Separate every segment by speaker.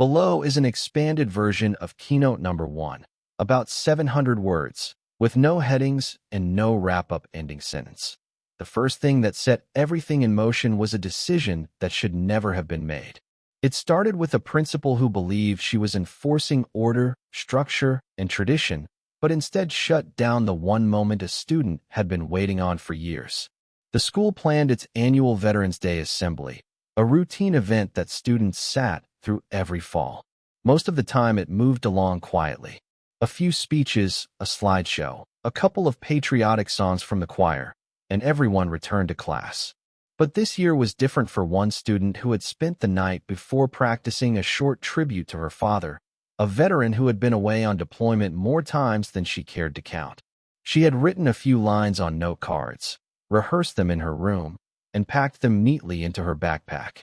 Speaker 1: Below is an expanded version of Keynote Number 1, about 700 words, with no headings and no wrap-up ending sentence. The first thing that set everything in motion was a decision that should never have been made. It started with a principal who believed she was enforcing order, structure, and tradition, but instead shut down the one moment a student had been waiting on for years. The school planned its annual Veterans Day Assembly, a routine event that students sat through every fall. Most of the time it moved along quietly. A few speeches, a slideshow, a couple of patriotic songs from the choir, and everyone returned to class. But this year was different for one student who had spent the night before practicing a short tribute to her father, a veteran who had been away on deployment more times than she cared to count. She had written a few lines on note cards, rehearsed them in her room, and packed them neatly into her backpack.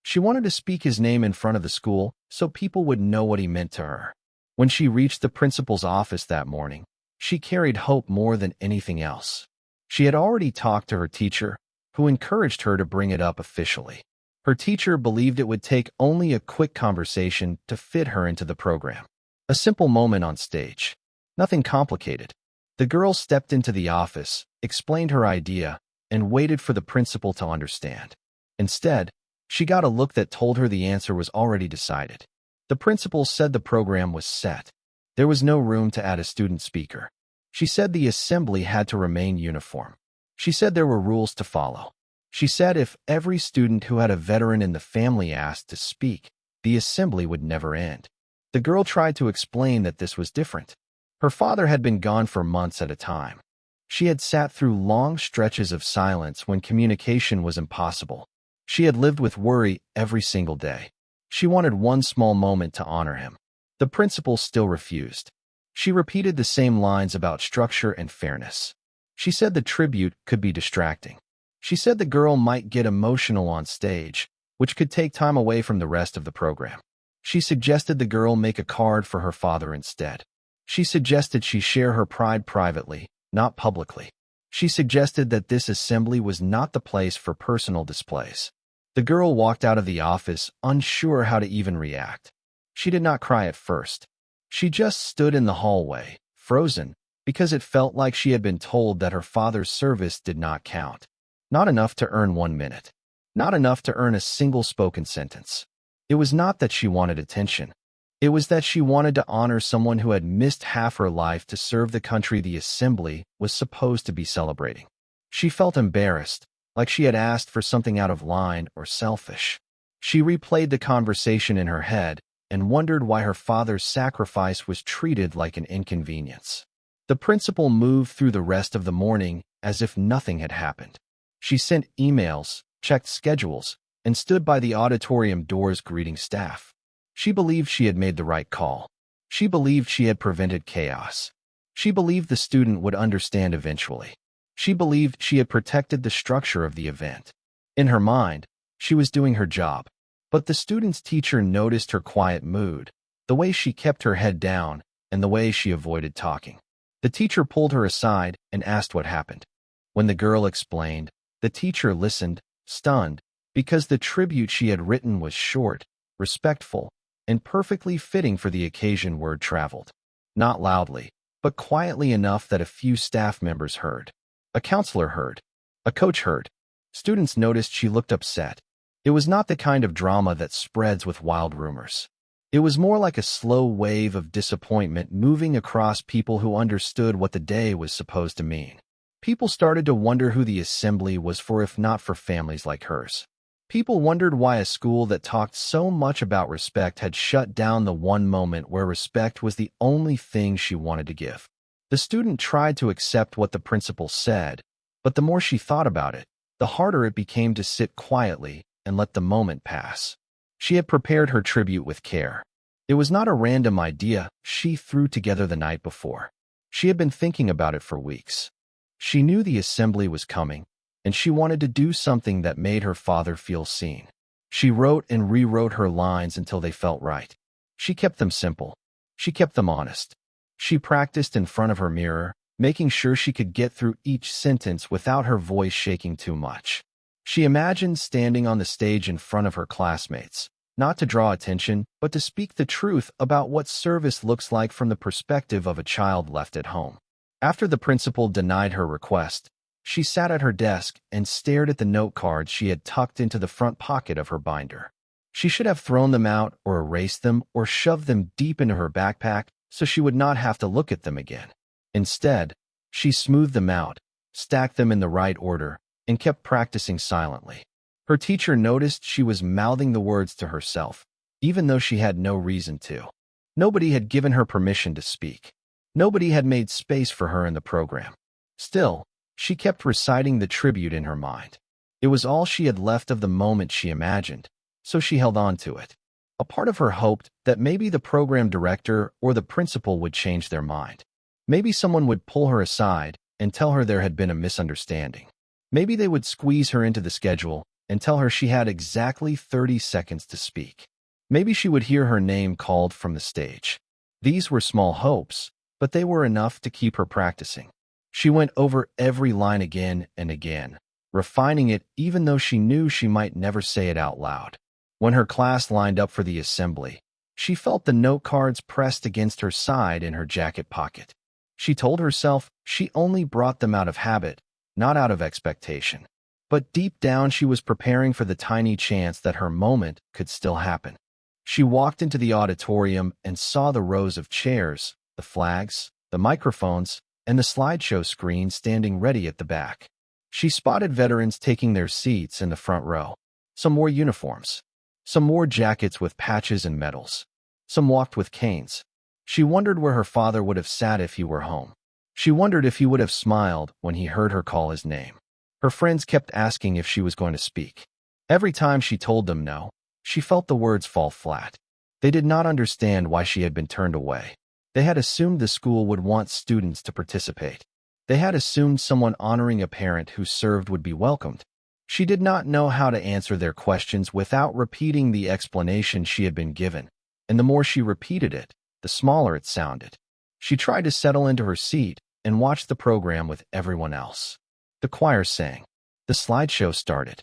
Speaker 1: She wanted to speak his name in front of the school so people would know what he meant to her. When she reached the principal's office that morning, she carried hope more than anything else. She had already talked to her teacher, who encouraged her to bring it up officially. Her teacher believed it would take only a quick conversation to fit her into the program. A simple moment on stage. Nothing complicated. The girl stepped into the office, explained her idea, and waited for the principal to understand. Instead, she got a look that told her the answer was already decided. The principal said the program was set. There was no room to add a student speaker. She said the assembly had to remain uniform. She said there were rules to follow. She said if every student who had a veteran in the family asked to speak, the assembly would never end. The girl tried to explain that this was different. Her father had been gone for months at a time. She had sat through long stretches of silence when communication was impossible. She had lived with worry every single day. She wanted one small moment to honor him. The principal still refused. She repeated the same lines about structure and fairness. She said the tribute could be distracting. She said the girl might get emotional on stage, which could take time away from the rest of the program. She suggested the girl make a card for her father instead. She suggested she share her pride privately, not publicly. She suggested that this assembly was not the place for personal displays. The girl walked out of the office, unsure how to even react. She did not cry at first. She just stood in the hallway, frozen, because it felt like she had been told that her father's service did not count. Not enough to earn 1 minute. Not enough to earn a single spoken sentence. It was not that she wanted attention. It was that she wanted to honor someone who had missed half her life to serve the country the assembly was supposed to be celebrating. She felt embarrassed, like she had asked for something out of line or selfish. She replayed the conversation in her head and wondered why her father's sacrifice was treated like an inconvenience. The principal moved through the rest of the morning as if nothing had happened. She sent emails, checked schedules, and stood by the auditorium doors greeting staff. She believed she had made the right call. She believed she had prevented chaos. She believed the student would understand eventually. She believed she had protected the structure of the event. In her mind, she was doing her job. But the student's teacher noticed her quiet mood, the way she kept her head down, and the way she avoided talking. The teacher pulled her aside and asked what happened. When the girl explained, the teacher listened, stunned, because the tribute she had written was short, respectful, and perfectly fitting for the occasion word traveled. Not loudly, but quietly enough that a few staff members heard. A counselor heard. A coach heard. Students noticed she looked upset. It was not the kind of drama that spreads with wild rumors. It was more like a slow wave of disappointment moving across people who understood what the day was supposed to mean. People started to wonder who the assembly was for if not for families like hers. People wondered why a school that talked so much about respect had shut down the one moment where respect was the only thing she wanted to give. The student tried to accept what the principal said, but the more she thought about it, the harder it became to sit quietly and let the moment pass. She had prepared her tribute with care. It was not a random idea she threw together the night before. She had been thinking about it for weeks. She knew the assembly was coming, and she wanted to do something that made her father feel seen. She wrote and rewrote her lines until they felt right. She kept them simple. She kept them honest. She practiced in front of her mirror, making sure she could get through each sentence without her voice shaking too much. She imagined standing on the stage in front of her classmates, not to draw attention, but to speak the truth about what service looks like from the perspective of a child left at home. After the principal denied her request, she sat at her desk and stared at the note cards she had tucked into the front pocket of her binder. She should have thrown them out or erased them or shoved them deep into her backpack so she would not have to look at them again. Instead, she smoothed them out, stacked them in the right order, and kept practicing silently. Her teacher noticed she was mouthing the words to herself, even though she had no reason to. Nobody had given her permission to speak. Nobody had made space for her in the program. Still, she kept reciting the tribute in her mind. It was all she had left of the moment she imagined, so she held on to it. A part of her hoped that maybe the program director or the principal would change their mind. Maybe someone would pull her aside and tell her there had been a misunderstanding. Maybe they would squeeze her into the schedule and tell her she had exactly 30 seconds to speak. Maybe she would hear her name called from the stage. These were small hopes, but they were enough to keep her practicing. She went over every line again and again, refining it even though she knew she might never say it out loud. When her class lined up for the assembly, she felt the note cards pressed against her side in her jacket pocket. She told herself she only brought them out of habit, not out of expectation. But deep down she was preparing for the tiny chance that her moment could still happen. She walked into the auditorium and saw the rows of chairs, the flags, the microphones, and the slideshow screen standing ready at the back. She spotted veterans taking their seats in the front row. Some wore uniforms. Some wore jackets with patches and medals. Some walked with canes. She wondered where her father would have sat if he were home. She wondered if he would have smiled when he heard her call his name. Her friends kept asking if she was going to speak. Every time she told them no, she felt the words fall flat. They did not understand why she had been turned away. They had assumed the school would want students to participate. They had assumed someone honoring a parent who served would be welcomed. She did not know how to answer their questions without repeating the explanation she had been given, and the more she repeated it, the smaller it sounded. She tried to settle into her seat and watch the program with everyone else. The choir sang. The slideshow started.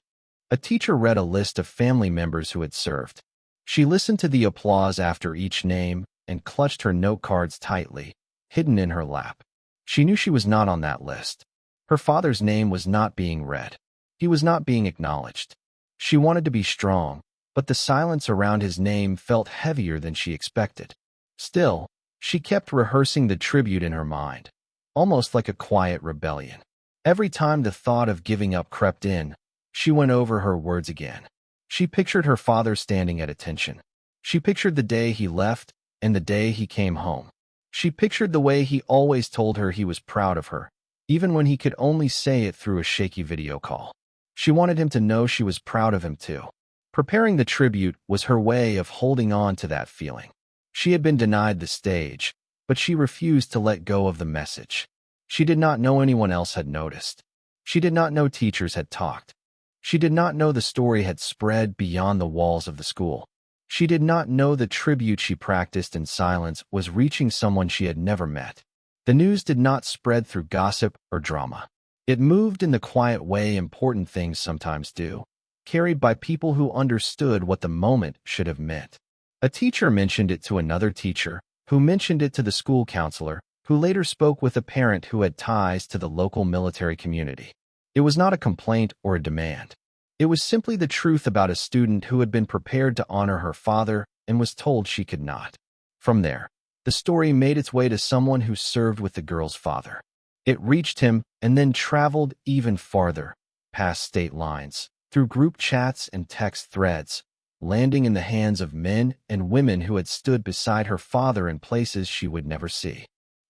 Speaker 1: A teacher read a list of family members who had served. She listened to the applause after each name and clutched her note cards tightly, hidden in her lap. She knew she was not on that list. Her father's name was not being read. He was not being acknowledged. She wanted to be strong, but the silence around his name felt heavier than she expected. Still, she kept rehearsing the tribute in her mind, almost like a quiet rebellion. Every time the thought of giving up crept in, she went over her words again. She pictured her father standing at attention. She pictured the day he left and the day he came home. She pictured the way he always told her he was proud of her, even when he could only say it through a shaky video call. She wanted him to know she was proud of him too. Preparing the tribute was her way of holding on to that feeling. She had been denied the stage, but she refused to let go of the message. She did not know anyone else had noticed. She did not know teachers had talked. She did not know the story had spread beyond the walls of the school. She did not know the tribute she practiced in silence was reaching someone she had never met. The news did not spread through gossip or drama. It moved in the quiet way important things sometimes do, carried by people who understood what the moment should have meant. A teacher mentioned it to another teacher, who mentioned it to the school counselor, who later spoke with a parent who had ties to the local military community. It was not a complaint or a demand. It was simply the truth about a student who had been prepared to honor her father and was told she could not. From there, the story made its way to someone who served with the girl's father. It reached him and then traveled even farther, past state lines, through group chats and text threads, landing in the hands of men and women who had stood beside her father in places she would never see.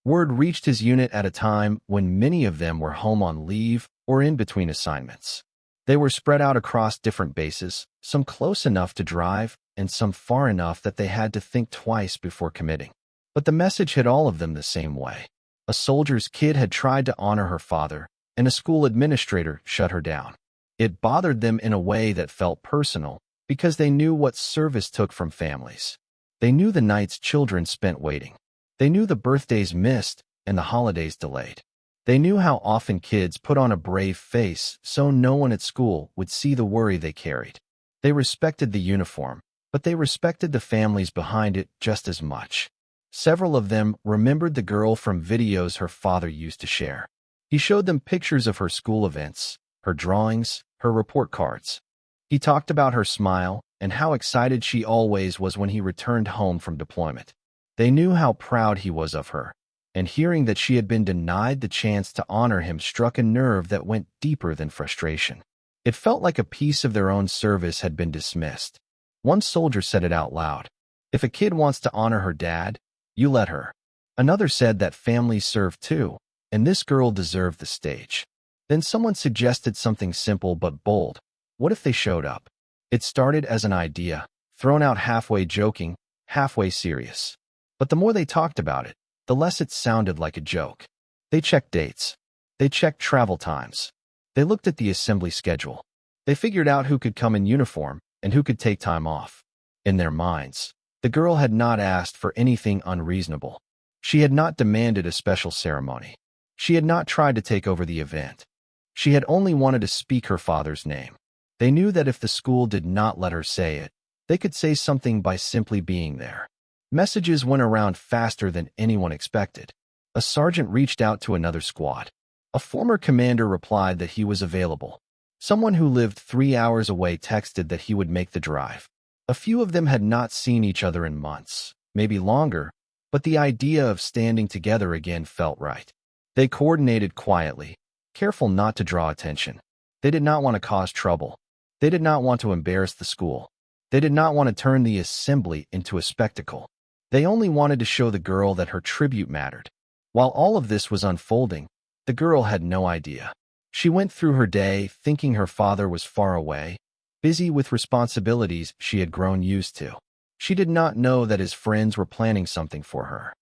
Speaker 1: Word reached his unit at a time when many of them were home on leave or in between assignments. They were spread out across different bases, some close enough to drive and some far enough that they had to think twice before committing. But the message hit all of them the same way. A soldier's kid had tried to honor her father, and a school administrator shut her down. It bothered them in a way that felt personal, because they knew what service took from families. They knew the nights children spent waiting. They knew the birthdays missed and the holidays delayed. They knew how often kids put on a brave face so no one at school would see the worry they carried. They respected the uniform, but they respected the families behind it just as much. Several of them remembered the girl from videos her father used to share. He showed them pictures of her school events, her drawings, her report cards. He talked about her smile and how excited she always was when he returned home from deployment. They knew how proud he was of her, and hearing that she had been denied the chance to honor him struck a nerve that went deeper than frustration. It felt like a piece of their own service had been dismissed. One soldier said it out loud. "If a kid wants to honor her dad, you let her." Another said that families serve too, and this girl deserved the stage. Then someone suggested something simple but bold. What if they showed up? It started as an idea, thrown out halfway joking, halfway serious. But the more they talked about it, the less it sounded like a joke. They checked dates. They checked travel times. They looked at the assembly schedule. They figured out who could come in uniform and who could take time off. In their minds, the girl had not asked for anything unreasonable. She had not demanded a special ceremony. She had not tried to take over the event. She had only wanted to speak her father's name. They knew that if the school did not let her say it, they could say something by simply being there. Messages went around faster than anyone expected. A sergeant reached out to another squad. A former commander replied that he was available. Someone who lived 3 hours away texted that he would make the drive. A few of them had not seen each other in months, maybe longer, but the idea of standing together again felt right. They coordinated quietly, careful not to draw attention. They did not want to cause trouble. They did not want to embarrass the school. They did not want to turn the assembly into a spectacle. They only wanted to show the girl that her tribute mattered. While all of this was unfolding, the girl had no idea. She went through her day thinking her father was far away, busy with responsibilities she had grown used to. She did not know that his friends were planning something for her.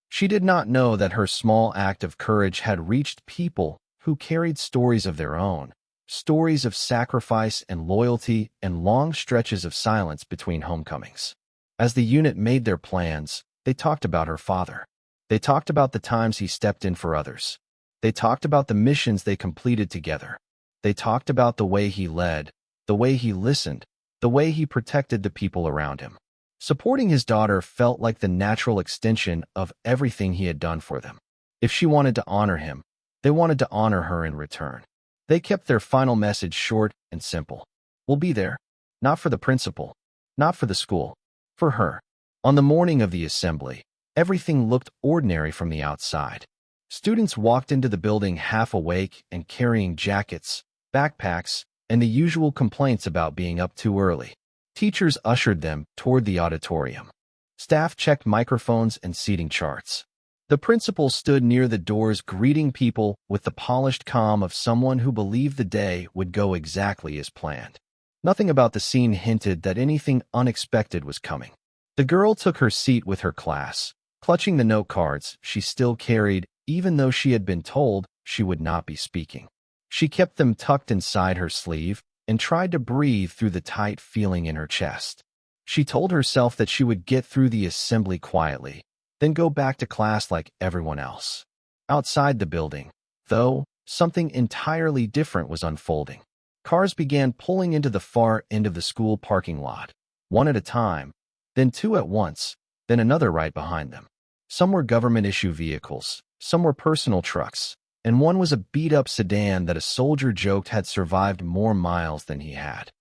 Speaker 1: She did not know that her small act of courage had reached people who carried stories of their own, stories of sacrifice and loyalty and long stretches of silence between homecomings. As the unit made their plans, they talked about her father. They talked about the times he stepped in for others. They talked about the missions they completed together. They talked about the way he led, the way he listened, the way he protected the people around him. Supporting his daughter felt like the natural extension of everything he had done for them. If she wanted to honor him, they wanted to honor her in return. They kept their final message short and simple. "We'll be there. Not for the principal, not for the school, for her." On the morning of the assembly, everything looked ordinary from the outside. Students walked into the building half awake and carrying jackets, backpacks, and the usual complaints about being up too early. Teachers ushered them toward the auditorium. Staff checked microphones and seating charts. The principal stood near the doors greeting people with the polished calm of someone who believed the day would go exactly as planned. Nothing about the scene hinted that anything unexpected was coming. The girl took her seat with her class, clutching the note cards she still carried even though she had been told she would not be speaking. She kept them tucked inside her sleeve and tried to breathe through the tight feeling in her chest. She told herself that she would get through the assembly quietly, then go back to class like everyone else. Outside the building, though, something entirely different was unfolding. Cars began pulling into the far end of the school parking lot, one at a time, then two at once, then another right behind them. Some were government-issue vehicles, some were personal trucks, and one was a beat-up sedan that a soldier joked had survived more miles than he had.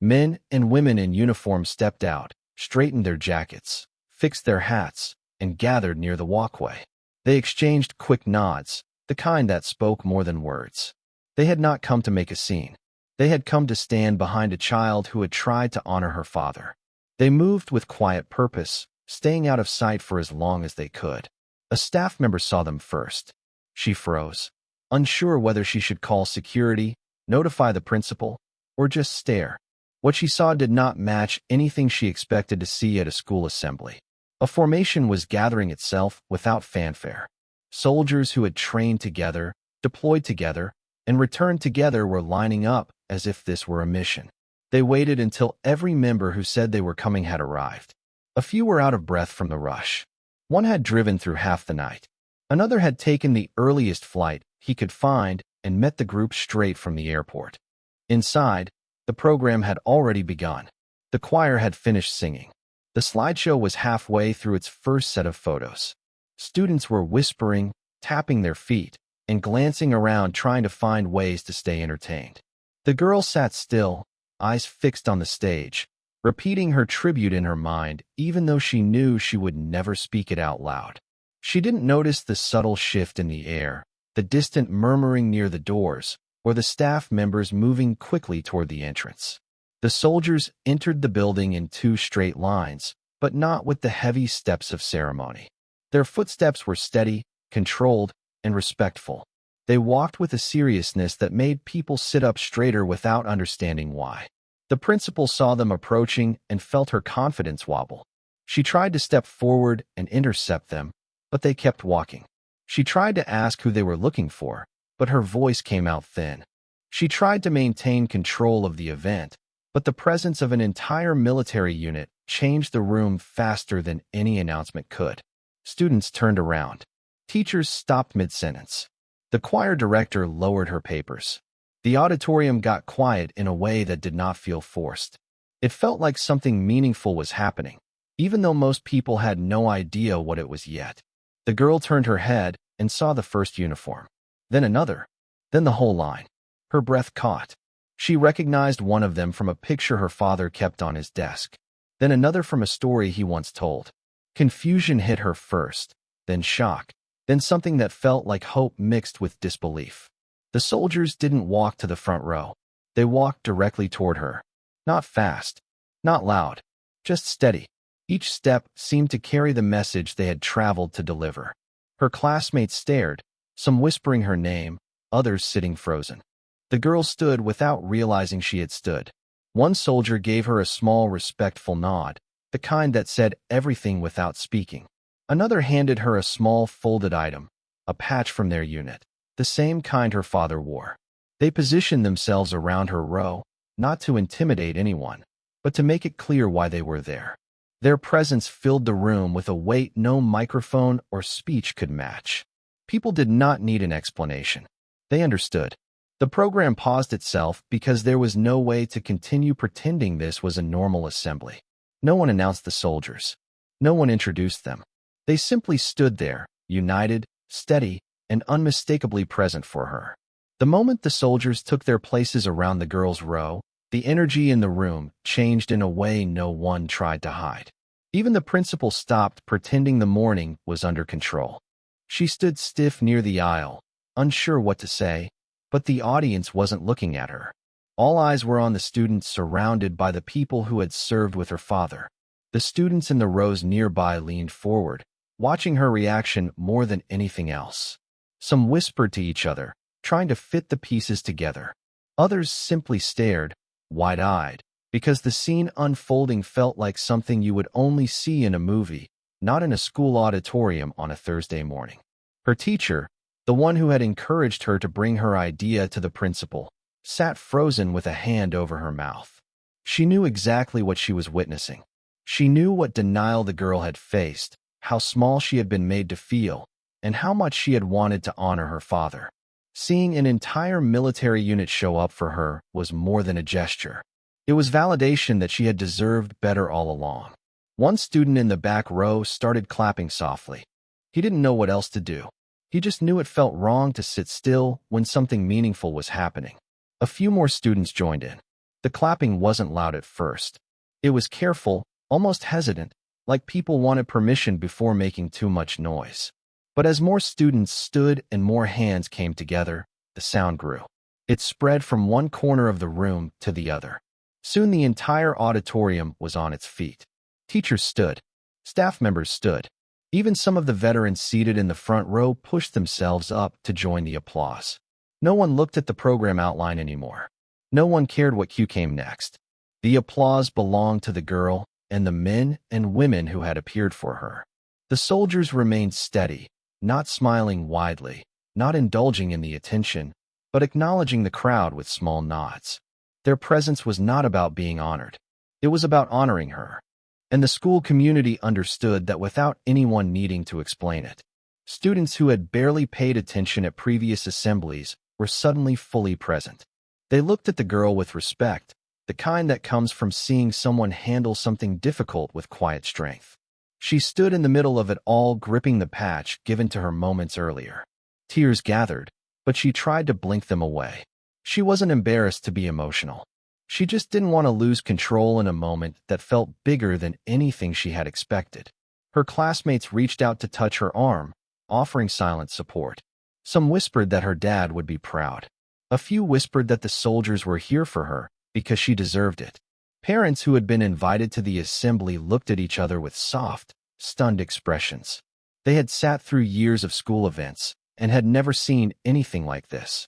Speaker 1: Men and women in uniform stepped out, straightened their jackets, fixed their hats, and gathered near the walkway. They exchanged quick nods, the kind that spoke more than words. They had not come to make a scene. They had come to stand behind a child who had tried to honor her father. They moved with quiet purpose, staying out of sight for as long as they could. A staff member saw them first. She froze, unsure whether she should call security, notify the principal, or just stare. What she saw did not match anything she expected to see at a school assembly. A formation was gathering itself without fanfare. Soldiers who had trained together, deployed together, and returned together were lining up as if this were a mission. They waited until every member who said they were coming had arrived. A few were out of breath from the rush. One had driven through half the night. Another had taken the earliest flight he could find and met the group straight from the airport. Inside, the program had already begun. The choir had finished singing. The slideshow was halfway through its first set of photos. Students were whispering, tapping their feet, and glancing around trying to find ways to stay entertained. The girl sat still, eyes fixed on the stage, repeating her tribute in her mind even though she knew she would never speak it out loud. She didn't notice the subtle shift in the air, the distant murmuring near the doors, or the staff members moving quickly toward the entrance. The soldiers entered the building in 2 straight lines, but not with the heavy steps of ceremony. Their footsteps were steady, controlled, and respectful. They walked with a seriousness that made people sit up straighter without understanding why. The principal saw them approaching and felt her confidence wobble. She tried to step forward and intercept them, but they kept walking. She tried to ask who they were looking for, but her voice came out thin. She tried to maintain control of the event, but the presence of an entire military unit changed the room faster than any announcement could. Students turned around. Teachers stopped mid-sentence. The choir director lowered her papers. The auditorium got quiet in a way that did not feel forced. It felt like something meaningful was happening, even though most people had no idea what it was yet. The girl turned her head and saw the first uniform, then another, then the whole line. Her breath caught. She recognized one of them from a picture her father kept on his desk, then another from a story he once told. Confusion hit her first, then shock, then something that felt like hope mixed with disbelief. The soldiers didn't walk to the front row. They walked directly toward her. Not fast, not loud, just steady. Each step seemed to carry the message they had traveled to deliver. Her classmates stared, some whispering her name, others sitting frozen. The girl stood without realizing she had stood. One soldier gave her a small, respectful nod, the kind that said everything without speaking. Another handed her a small folded item, a patch from their unit, the same kind her father wore. They positioned themselves around her row, not to intimidate anyone, but to make it clear why they were there. Their presence filled the room with a weight no microphone or speech could match. People did not need an explanation. They understood. The program paused itself because there was no way to continue pretending this was a normal assembly. No one announced the soldiers. No one introduced them. They simply stood there, united, steady, and unmistakably present for her. The moment the soldiers took their places around the girl's row, the energy in the room changed in a way no one tried to hide. Even the principal stopped pretending the morning was under control. She stood stiff near the aisle, unsure what to say, but the audience wasn't looking at her. All eyes were on the students surrounded by the people who had served with her father. The students in the rows nearby leaned forward, watching her reaction more than anything else. Some whispered to each other, trying to fit the pieces together. Others simply stared, wide-eyed, because the scene unfolding felt like something you would only see in a movie, not in a school auditorium on a Thursday morning. Her teacher, the one who had encouraged her to bring her idea to the principal, sat frozen with a hand over her mouth. She knew exactly what she was witnessing. She knew what denial the girl had faced, how small she had been made to feel, and how much she had wanted to honor her father. Seeing an entire military unit show up for her was more than a gesture. It was validation that she had deserved better all along. One student in the back row started clapping softly. He didn't know what else to do. He just knew it felt wrong to sit still when something meaningful was happening. A few more students joined in. The clapping wasn't loud at first. It was careful, almost hesitant, like people wanted permission before making too much noise. But as more students stood and more hands came together, the sound grew. It spread from one corner of the room to the other. Soon the entire auditorium was on its feet. Teachers stood. Staff members stood. Even some of the veterans seated in the front row pushed themselves up to join the applause. No one looked at the program outline anymore. No one cared what cue came next. The applause belonged to the girl and the men and women who had appeared for her. The soldiers remained steady, not smiling widely, not indulging in the attention, but acknowledging the crowd with small nods. Their presence was not about being honored. It was about honoring her. And the school community understood that without anyone needing to explain it. Students who had barely paid attention at previous assemblies were suddenly fully present. They looked at the girl with respect, the kind that comes from seeing someone handle something difficult with quiet strength. She stood in the middle of it all, gripping the patch given to her moments earlier. Tears gathered, but she tried to blink them away. She wasn't embarrassed to be emotional. She just didn't want to lose control in a moment that felt bigger than anything she had expected. Her classmates reached out to touch her arm, offering silent support. Some whispered that her dad would be proud. A few whispered that the soldiers were here for her because she deserved it. Parents who had been invited to the assembly looked at each other with soft, stunned expressions. They had sat through years of school events and had never seen anything like this.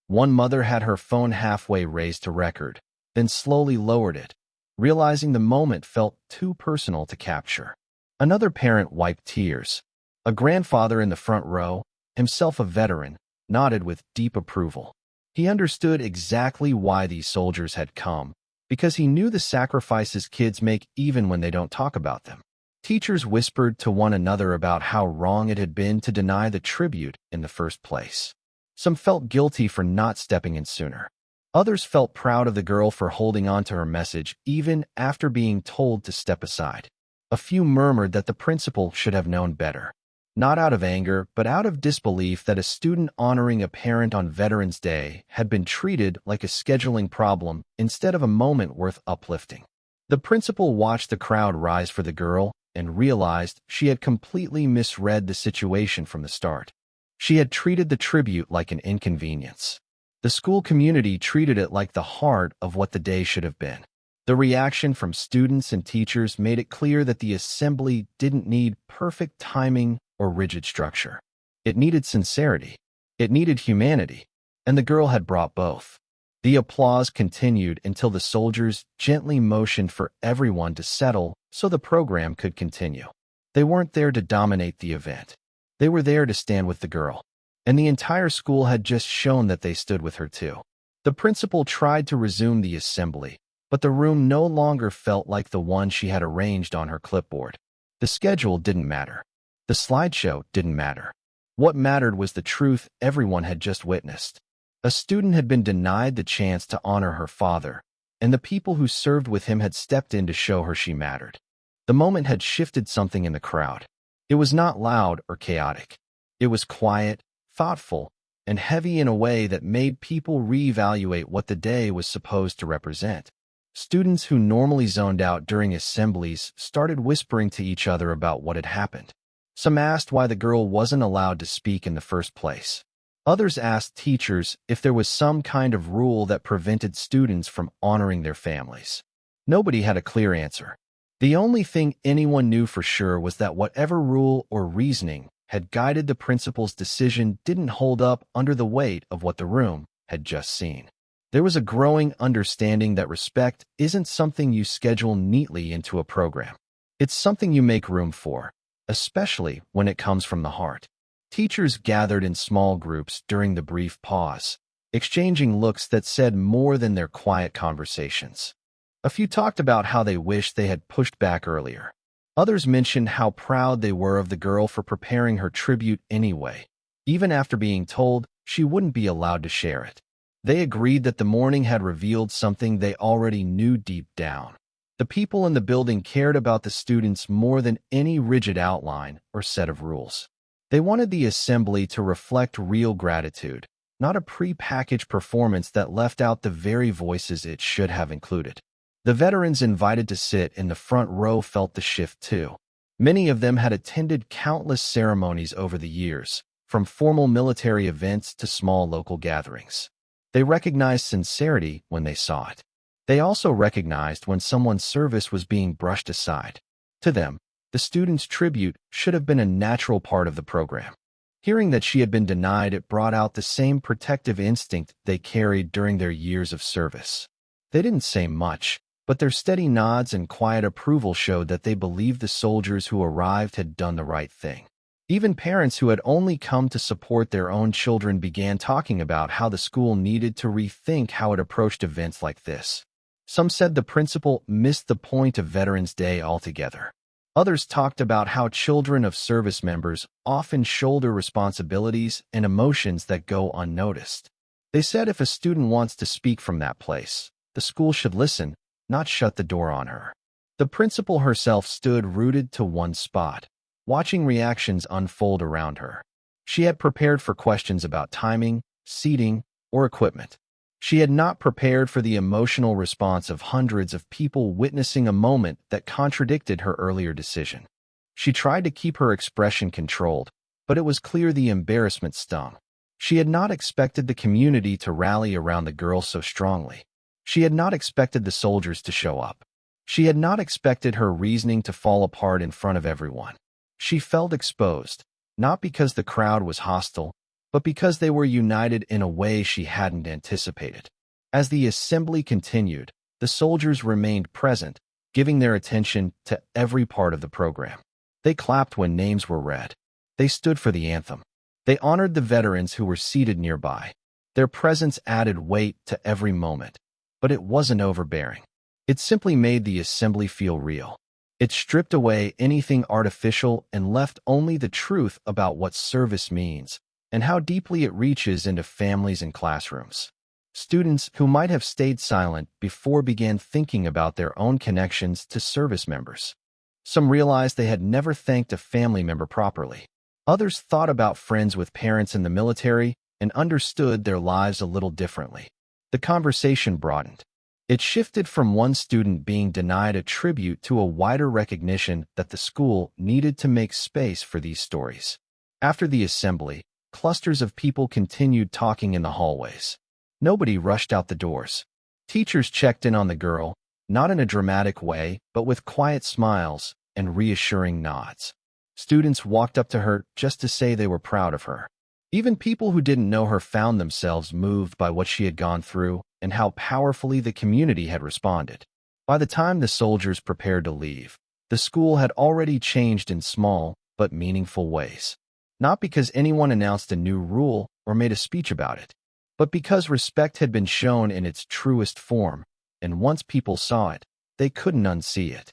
Speaker 1: One mother had her phone halfway raised to record, then slowly lowered it, realizing the moment felt too personal to capture. Another parent wiped tears. A grandfather in the front row, himself a veteran, nodded with deep approval. He understood exactly why these soldiers had come, because he knew the sacrifices kids make even when they don't talk about them. Teachers whispered to one another about how wrong it had been to deny the tribute in the first place. Some felt guilty for not stepping in sooner. Others felt proud of the girl for holding on to her message even after being told to step aside. A few murmured that the principal should have known better. Not out of anger, but out of disbelief that a student honoring a parent on Veterans Day had been treated like a scheduling problem instead of a moment worth uplifting. The principal watched the crowd rise for the girl and realized she had completely misread the situation from the start. She had treated the tribute like an inconvenience. The school community treated it like the heart of what the day should have been. The reaction from students and teachers made it clear that the assembly didn't need perfect timing or rigid structure. It needed sincerity. It needed humanity. And the girl had brought both. The applause continued until the soldiers gently motioned for everyone to settle so the program could continue. They weren't there to dominate the event. They were there to stand with the girl. And the entire school had just shown that they stood with her too. The principal tried to resume the assembly, but the room no longer felt like the one she had arranged on her clipboard. The schedule didn't matter. The slideshow didn't matter. What mattered was the truth everyone had just witnessed. A student had been denied the chance to honor her father, and the people who served with him had stepped in to show her she mattered. The moment had shifted something in the crowd. It was not loud or chaotic. It was quiet, thoughtful, and heavy in a way that made people reevaluate what the day was supposed to represent. Students who normally zoned out during assemblies started whispering to each other about what had happened. Some asked why the girl wasn't allowed to speak in the first place. Others asked teachers if there was some kind of rule that prevented students from honoring their families. Nobody had a clear answer. The only thing anyone knew for sure was that whatever rule or reasoning had guided the principal's decision didn't hold up under the weight of what the room had just seen. There was a growing understanding that respect isn't something you schedule neatly into a program. It's something you make room for, especially when it comes from the heart. Teachers gathered in small groups during the brief pause, exchanging looks that said more than their quiet conversations. A few talked about how they wished they had pushed back earlier. Others mentioned how proud they were of the girl for preparing her tribute anyway, even after being told she wouldn't be allowed to share it. They agreed that the morning had revealed something they already knew deep down. The people in the building cared about the students more than any rigid outline or set of rules. They wanted the assembly to reflect real gratitude, not a pre-packaged performance that left out the very voices it should have included. The veterans invited to sit in the front row felt the shift too. Many of them had attended countless ceremonies over the years, from formal military events to small local gatherings. They recognized sincerity when they saw it. They also recognized when someone's service was being brushed aside. To them, the student's tribute should have been a natural part of the program. Hearing that she had been denied, it brought out the same protective instinct they carried during their years of service. They didn't say much, but their steady nods and quiet approval showed that they believed the soldiers who arrived had done the right thing. Even parents who had only come to support their own children began talking about how the school needed to rethink how it approached events like this. Some said the principal missed the point of Veterans Day altogether. Others talked about how children of service members often shoulder responsibilities and emotions that go unnoticed. They said if a student wants to speak from that place, The school should listen, not shut the door on her. The principal herself stood rooted to one spot, watching reactions unfold around her. She had prepared for questions about timing, seating, or equipment. She had not prepared for the emotional response of hundreds of people witnessing a moment that contradicted her earlier decision. She tried to keep her expression controlled, but it was clear the embarrassment stung. She had not expected the community to rally around the girl so strongly. She had not expected the soldiers to show up. She had not expected her reasoning to fall apart in front of everyone. She felt exposed, not because the crowd was hostile, but because they were united in a way she hadn't anticipated. As the assembly continued, the soldiers remained present, giving their attention to every part of the program. They clapped when names were read. They stood for the anthem. They honored the veterans who were seated nearby. Their presence added weight to every moment. But it wasn't overbearing. It simply made the assembly feel real. It stripped away anything artificial and left only the truth about what service means and how deeply it reaches into families and classrooms. Students who might have stayed silent before began thinking about their own connections to service members. Some realized they had never thanked a family member properly. Others thought about friends with parents in the military and understood their lives a little differently. The conversation broadened. It shifted from one student being denied a tribute to a wider recognition that the school needed to make space for these stories. After the assembly, clusters of people continued talking in the hallways. Nobody rushed out the doors. Teachers checked in on the girl, not in a dramatic way, but with quiet smiles and reassuring nods. Students walked up to her just to say they were proud of her. Even people who didn't know her found themselves moved by what she had gone through and how powerfully the community had responded. By the time the soldiers prepared to leave, the school had already changed in small but meaningful ways. Not because anyone announced a new rule or made a speech about it, but because respect had been shown in its truest form, and once people saw it, they couldn't unsee it.